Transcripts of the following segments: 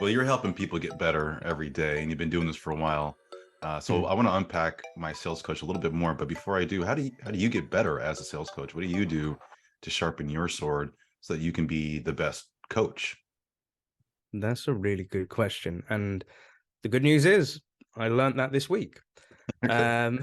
Well, you're helping people get better every day, and you've been doing this for a while. So Mm. I want to unpack my sales coach a little bit more. But before I do, how do you get better as a sales coach? What do you do to sharpen your sword so that you can be the best coach? That's a really good question. And the good news is I learned that this week. Okay, Um,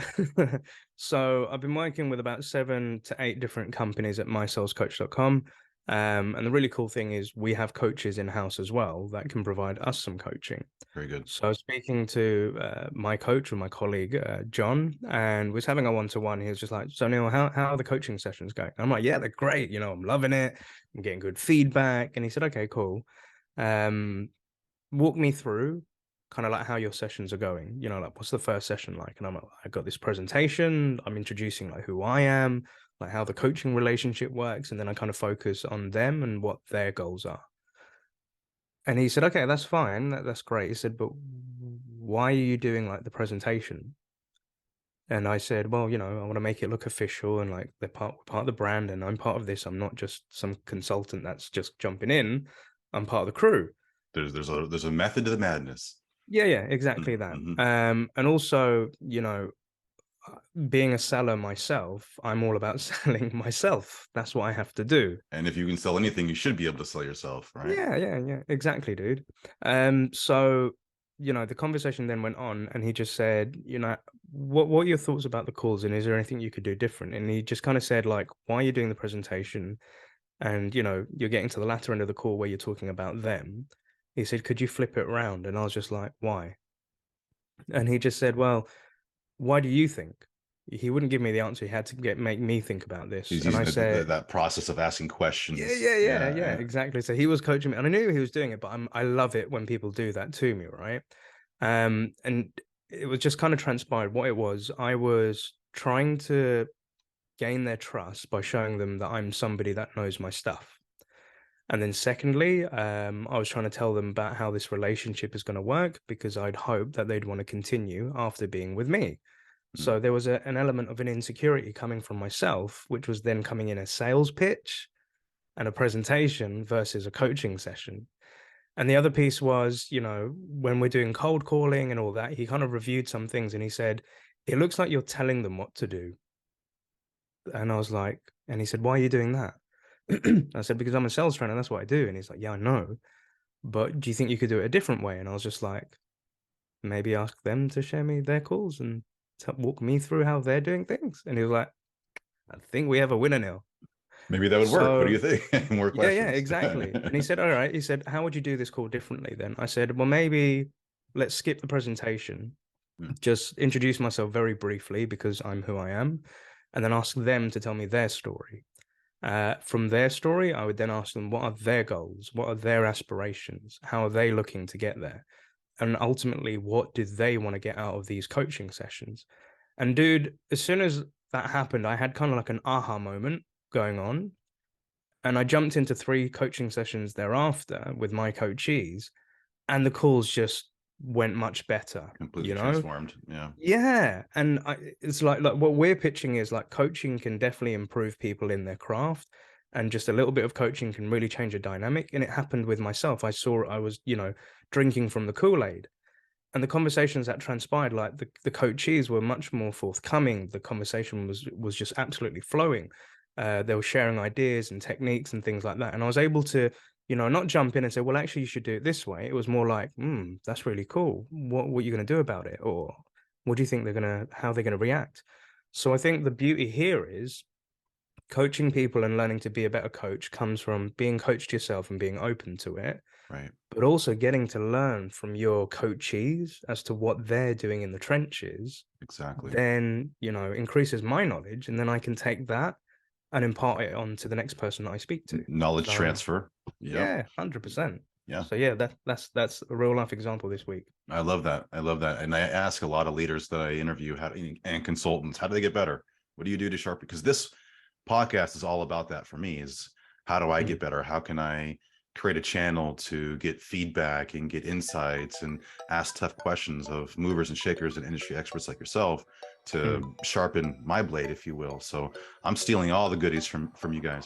so I've been working with about 7 to 8 different companies at mysalescoach.com. And the really cool thing is we have coaches in house as well that can provide us some coaching. very good. So I was speaking to my coach or my colleague, John, and was having a one-to-one. He was just like, "So Neil, how are the coaching sessions going?" I'm like, "Yeah, they're great. I'm loving it. I'm getting good feedback." And he said, "Okay, cool. Um, walk me through kind of like how your sessions are going. Like what's the first session like?" And I'm like, "I got this presentation. I'm introducing like who I am, like how the coaching relationship works, and then I kind of focus on them and what their goals are." And he said, "Okay, that's fine. That's great." He said, "But why are you doing like the presentation?" And I said, "Well, I want to make it look official and like we're part of the brand, and I'm part of this. I'm not just some consultant that's just jumping in. I'm part of the crew." There's a method to the madness. Yeah, exactly that. Mm-hmm. And also, being a seller myself, I'm all about selling myself. That's what I have to do. And if you can sell anything, you should be able to sell yourself, right? Yeah, exactly, dude. So, the conversation then went on, and he just said, what are your thoughts about the calls, and is there anything you could do different? And he just kind of said, like, why are you doing the presentation? And, you're getting to the latter end of the call where you're talking about them. He said, could you flip it around? And I was just like, why? And he just said, well, why do you think? He wouldn't give me the answer. He had to make me think about this. He's And I using said, that process of asking yeah, questions. yeah, yeah, Yeah, yeah, yeah. exactly. So he was coaching me, and I knew he was doing it, but I love it when people do that to me, right? And it was just kind of transpired what it was. I was trying to gain their trust by showing them that I'm somebody that knows my stuff. And then secondly, I was trying to tell them about how this relationship is going to work because I'd hoped that they'd want to continue after being with me. Mm. So there was an element of an insecurity coming from myself, which was then coming in a sales pitch and a presentation versus a coaching session. And the other piece was, when we're doing cold calling and all that, he kind of reviewed some things and he said, it looks like you're telling them what to do. And I was like, and he said, why are you doing that? I said, because I'm a sales trainer, that's what I do. And he's like, yeah, I know. But do you think you could do it a different way? And I was just like, maybe ask them to share me their calls and walk me through how they're doing things. And he was like, I think we have a winner now. Maybe that would work. What do So you think? More yeah, questions. exactly. And he said, all right. He said, how would you do this call differently then? I said, well, maybe let's skip the presentation, Hmm. just introduce myself very briefly because I'm who I am, and then ask them to tell me their story. From their story, I would then ask them what are their goals, what are their aspirations, how are they looking to get there, and ultimately, what do they want to get out of these coaching sessions? And dude, as soon as that happened, I had kind of like an aha moment going on, and I jumped into 3 coaching sessions thereafter with my coachees, and the calls just went much better, Completely you know? transformed. Yeah. Yeah. And it's like what we're pitching is like coaching can definitely improve people in their craft. And just a little bit of coaching can really change a dynamic. And it happened with myself. I was, drinking from the Kool-Aid. And the conversations that transpired, like the coachees were much more forthcoming. The conversation was just absolutely flowing. They were sharing ideas and techniques and things like that. And I was able to, not jump in and say, well, actually, you should do it this way. It was more like, that's really cool. What are you going to do about it? Or what do you think how they're going to react? So I think the beauty here is coaching people and learning to be a better coach comes from being coached yourself and being open to it, Right. but also getting to learn from your coachees as to what they're doing in the trenches, Exactly. then, increases my knowledge. And then I can take that and impart it on to the next person that I speak to. Knowledge So transfer. Yep. yeah, 100%. Yeah. So yeah, that's a real life example this week. I love that. I love that. And I ask a lot of leaders that I interview and consultants, how do they get better? What do you do to sharpen? Because this podcast is all about that for me is how do I Mm. get better? How can I create a channel to get feedback and get insights and ask tough questions of movers and shakers and industry experts like yourself Mm. to sharpen my blade, if you will. So I'm stealing all the goodies from you guys.